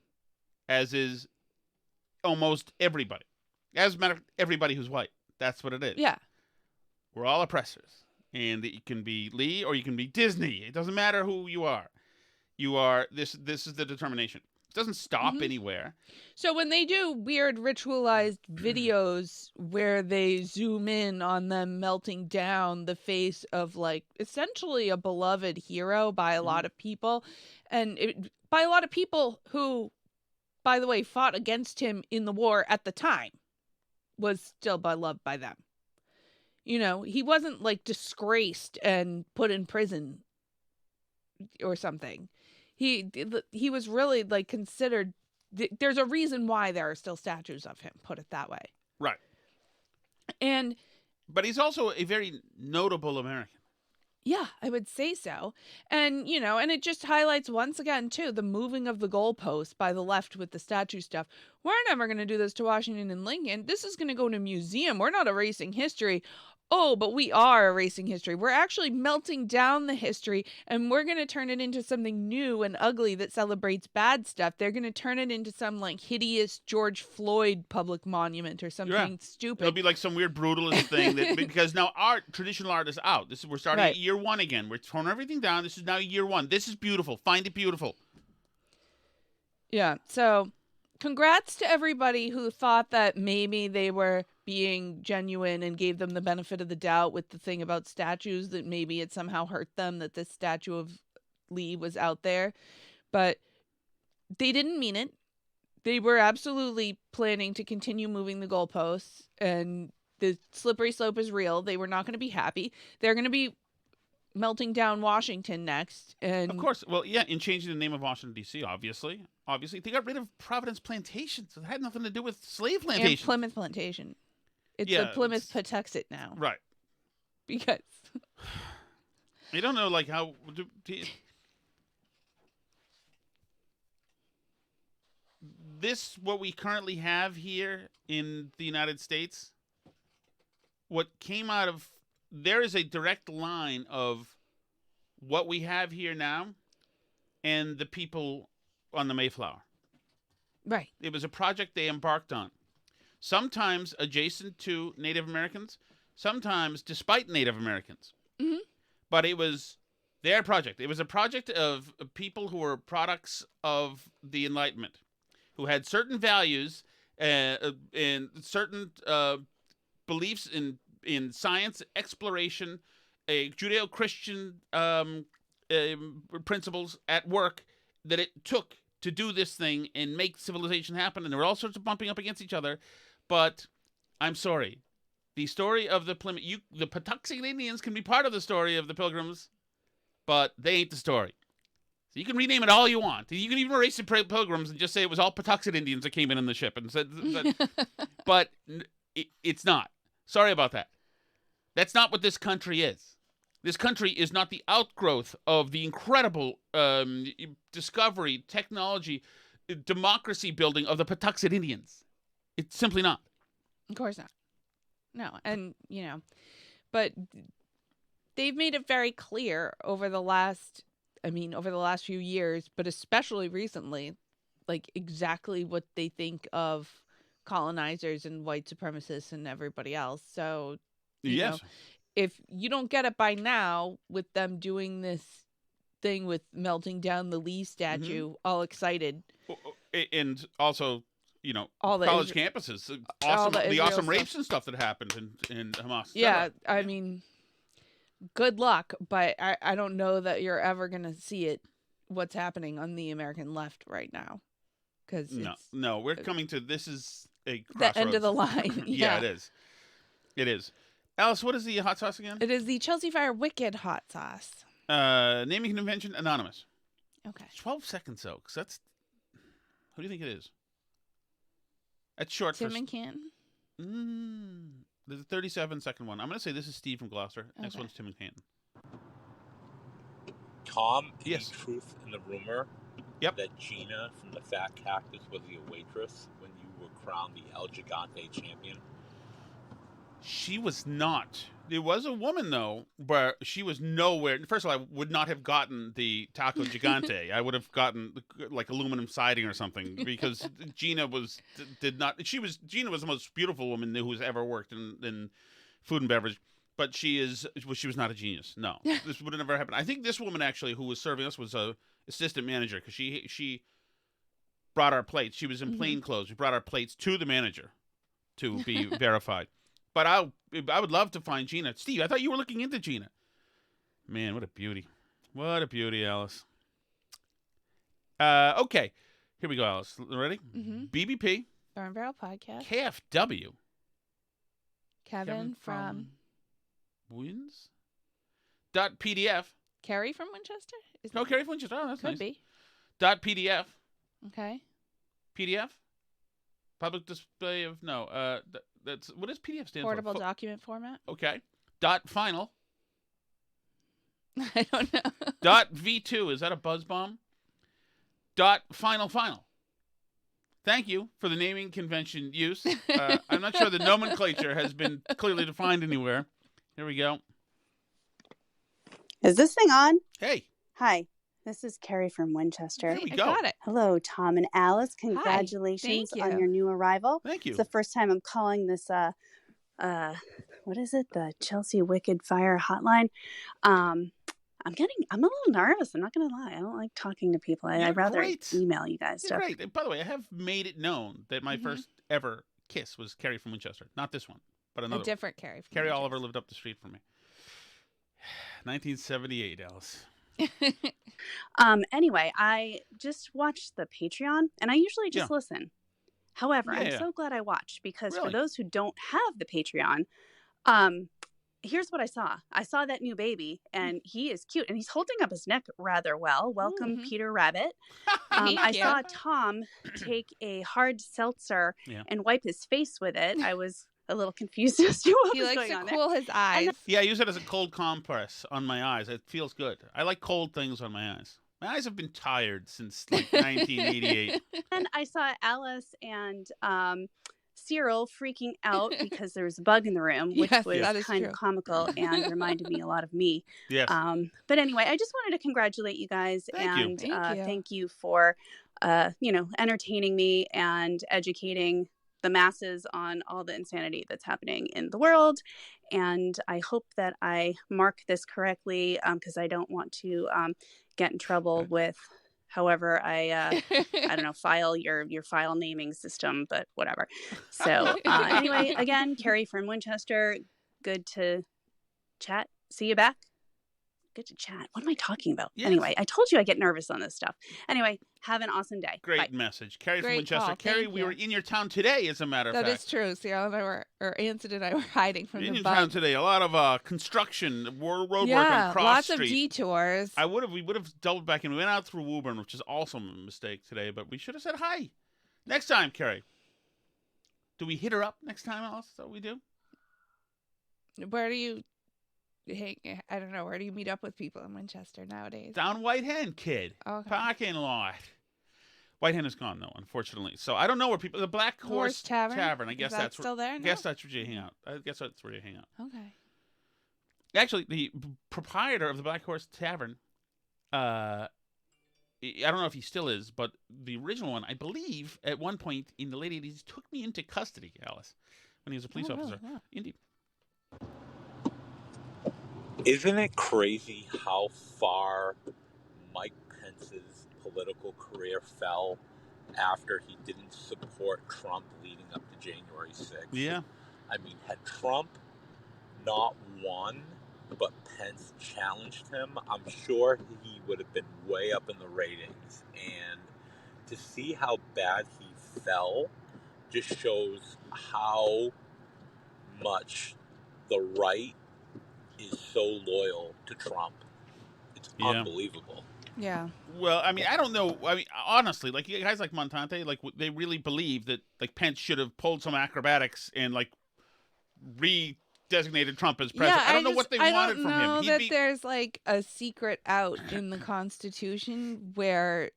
as is almost everybody. As a matter of everybody who's white. That's what it is. Yeah. We're all oppressors. And you can be Lee or you can be Disney. It doesn't matter who you are. You are, this is the determination. It doesn't stop anywhere. So when they do weird ritualized videos where they zoom in on them melting down the face of like essentially a beloved hero by a lot of people, and by a lot of people who, by the way, fought against him in the war at the time, was still beloved by them. You know, he wasn't like disgraced and put in prison or something. He was really like considered. There's a reason why there are still statues of him. Put it that way. Right. But he's also a very notable American. Yeah, I would say so. And, you know, and it just highlights once again, too, the moving of the goalposts by the left with the statue stuff. We're never going to do this to Washington and Lincoln. This is going to go in a museum. We're not erasing history. Oh, but we are erasing history. We're actually melting down the history, and we're going to turn it into something new and ugly that celebrates bad stuff. They're going to turn it into some, like, hideous George Floyd public monument or something stupid. It'll be like some weird brutalist thing because now traditional art is out. We're starting at year one again. We're throwing everything down. This is now year one. This is beautiful. Find it beautiful. Yeah, so congrats to everybody who thought that maybe they were being genuine and gave them the benefit of the doubt with the thing about statues, that maybe it somehow hurt them that this statue of Lee was out there. But they didn't mean it. They were absolutely planning to continue moving the goalposts, and the slippery slope is real. They were not going to be happy. They're going to be melting down Washington next. And of course, well, yeah, in changing the name of Washington, D.C., obviously, they got rid of Providence Plantation, so it had nothing to do with slave plantation. And Plymouth Plantation. It's the Plymouth Patuxent now. Right. Because I don't know, like, how... what we currently have here in the United States, what came out of... There is a direct line of what we have here now and the people on the Mayflower. Right. It was a project they embarked on. Sometimes adjacent to Native Americans, sometimes despite Native Americans. Mm-hmm. But it was their project. It was a project of people who were products of the Enlightenment, who had certain values and certain beliefs in science, exploration, Judeo-Christian principles at work that it took to do this thing and make civilization happen. And there were all sorts of bumping up against each other. But I'm sorry. The story of the Patuxent Indians can be part of the story of the Pilgrims, but they ain't the story. So you can rename it all you want. You can even erase the Pilgrims and just say it was all Patuxent Indians that came in the ship and said, but it's not. Sorry about that. That's not what this country is. This country is not the outgrowth of the incredible discovery, technology, democracy building of the Patuxent Indians. It's simply not. Of course not. No, and, you know, but they've made it very clear over the last few years, but especially recently, like exactly what they think of colonizers and white supremacists and everybody else. So, you know, if you don't get it by now with them doing this thing with melting down the Lee statue, all excited. And also, you know, all college campuses, the awesome rapes and stuff that happened in Hamas. Yeah, I mean, good luck, but I don't know that you're ever going to see what's happening on the American left right now. Cause no, we're coming to, this is a crossroads. The end of the line. Yeah, it is. It is. Alice, what is the hot sauce again? It is the Chelsea Fire Wicked hot sauce. Naming convention, anonymous. Okay. 12 seconds, though, because that's... Who do you think it is? That's short Tim for... and Canton? There's a 37-second one. I'm going to say this is Steve from Gloucester. Next Okay. one's Tim and Canton. Tom, Yes. the truth in the rumor that Gina from the Fat Cactus was your waitress when you were crowned the El Gigante champion? She was not. There was a woman, though, but she was nowhere. First of all, I would not have gotten the Taco Gigante. I would have gotten like aluminum siding or something because Gina did not. Gina was the most beautiful woman who's ever worked in food and beverage. But she was not a genius. No, this would have never happened. I think this woman actually who was serving us was a assistant manager because she brought our plates. She was in plain clothes. We brought our plates to the manager to be verified. But I would love to find Gina. Steve, I thought you were looking into Gina. Man, what a beauty. What a beauty, Alice. Okay, here we go, Alice. Ready? BBP. Burn Barrel Podcast. KFW. Kevin from Wins. .pdf. Kerry from Winchester? No, Kerry from Winchester. Oh, that's Could nice. be. .pdf. Okay. PDF. Public display of that's what does PDF stand Portable for? document format. Okay. .final. I don't know. .v2. Is that a buzz bomb? .final. Thank you for the naming convention use. I'm not sure the nomenclature has been clearly defined anywhere. Here we go. Is this thing on? Hey. Hi. This is Carrie from Winchester. There we go. I got it. Hello, Tom and Alice. Congratulations Thank on you. your new arrival. Thank you. It's the first time I'm calling this, what is it? The Chelsea Wicked Fire Hotline. I'm a little nervous. I'm not going to lie. I don't like talking to people. I'd rather email you guys You're stuff. great. And by the way, I have made it known that my first ever kiss was Carrie from Winchester. Not this one, but another A different Carrie. From Carrie Winchester. Oliver lived up the street from me. 1978, Alice. Anyway, I just watched the Patreon, and I usually just listen. However, I'm so glad I watched because for those who don't have the Patreon, here's what I saw. I saw that new baby, and he is cute, and he's holding up his neck rather well. Welcome, Peter Rabbit. I saw Tom take a hard seltzer and wipe his face with it. I was a little confused as to what He was likes going to on cool his eyes. Yeah, I use it as a cold compress on my eyes. It feels good. I like cold things on my eyes. My eyes have been tired since like 1988. And I saw Alice and Cyril freaking out because there was a bug in the room, which was kind of comical and reminded me a lot of me. Yes. But anyway, I just wanted to congratulate you guys and thank you for, entertaining me and educating the masses on all the insanity that's happening in the world. And I hope that I mark this correctly because I don't want to get in trouble with however I don't know, file your file naming system, but whatever. So anyway, again, Carrie from Winchester, good to chat. See you back. Good to chat. What am I talking about? Yes. Anyway, I told you I get nervous on this stuff. Anyway, have an awesome day. Great Bye. message. Carrie from Great Winchester. call. Carrie, Thank we you. were in your town today, as a matter of That fact. is true. Cyril and I were, or Anson and I were hiding from In the your bug. town today, a lot of construction, road work Yeah, on Cross lots Street. of detours. We would have doubled back and we went out through Woburn, which is also a mistake today, but we should have said hi. Next time, Carrie. Do we hit her up next time, Alice? Is that what we do? Where do you I don't know. Where do you meet up with people in Winchester nowadays? Down White Hen, kid. Okay. Parking lot. White Hen is gone, though, unfortunately. So I don't know where people... The Black Horse Tavern? I guess Is that that's still there I now? guess that's where you hang out. I guess that's where you hang out. Okay. Actually, the proprietor of the Black Horse Tavern, I don't know if he still is, but the original one, I believe, at one point in the late 80s, took me into custody, Alice, when he was a police officer. Really? Yeah. Indeed. Isn't it crazy how far Mike Pence's political career fell after he didn't support Trump leading up to January 6th? Yeah. I mean, had Trump not won, but Pence challenged him, I'm sure he would have been way up in the ratings. And to see how bad he fell just shows how much the right is so loyal to Trump. It's unbelievable. Yeah. Well, I mean, I don't know. I mean, honestly, like guys like Montante, like they really believe that like Pence should have pulled some acrobatics and like designated Trump as president. Yeah, I don't know what they wanted from him. I don't know that there's like a secret out in the Constitution where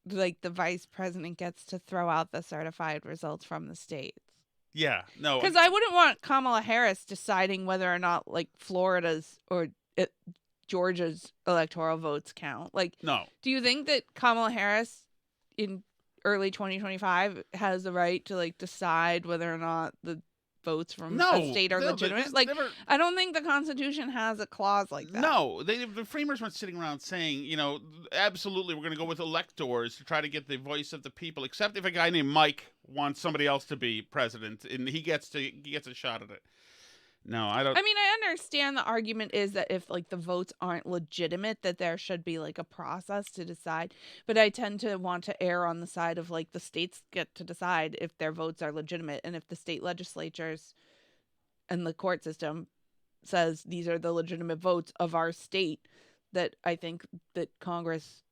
like the vice president gets to throw out the certified results from the states. Yeah, no. Because I wouldn't want Kamala Harris deciding whether or not like Florida's or Georgia's electoral votes count. Like, no. Do you think that Kamala Harris in early 2025 has the right to like decide whether or not the votes from a state are legitimate? Like, I don't think the Constitution has a clause like that. No, the framers weren't sitting around saying, you know, absolutely we're going to go with electors to try to get the voice of the people, except if a guy named Mike wants somebody else to be president and he gets a shot at it. No, I don't. I mean, I understand the argument is that if like the votes aren't legitimate, that there should be like a process to decide. But I tend to want to err on the side of like the states get to decide if their votes are legitimate, and if the state legislatures and the court system says these are the legitimate votes of our state, that I think that Congress,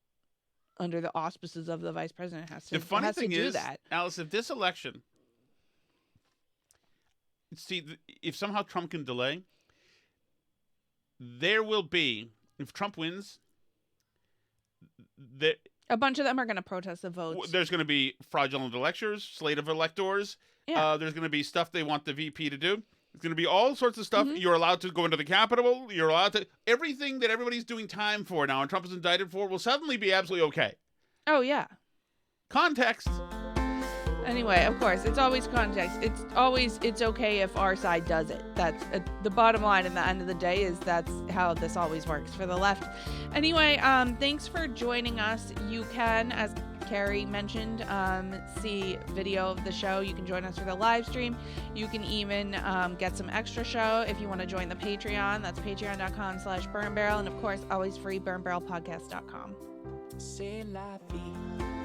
under the auspices of the vice president, has to do that. The funny thing is, Alice, if this election. See, if somehow Trump can delay, there will be, if Trump wins, a bunch of them are going to protest the votes. There's going to be fraudulent electors, slate of electors. Yeah. There's going to be stuff they want the VP to do. It's going to be all sorts of stuff. You're allowed to go into the Capitol. You're allowed to... Everything that everybody's doing time for now and Trump is indicted for will suddenly be absolutely okay. Oh, yeah. Context. Anyway, of course, it's always context. It's okay if our side does it. That's the bottom line at the end of the day is that's how this always works for the left. Anyway, thanks for joining us. You can, as Carrie mentioned, see video of the show. You can join us for the live stream. You can even get some extra show if you want to join the Patreon. That's patreon.com/burnbarrel. And of course, always free burnbarrelpodcast.com. C'est la vie.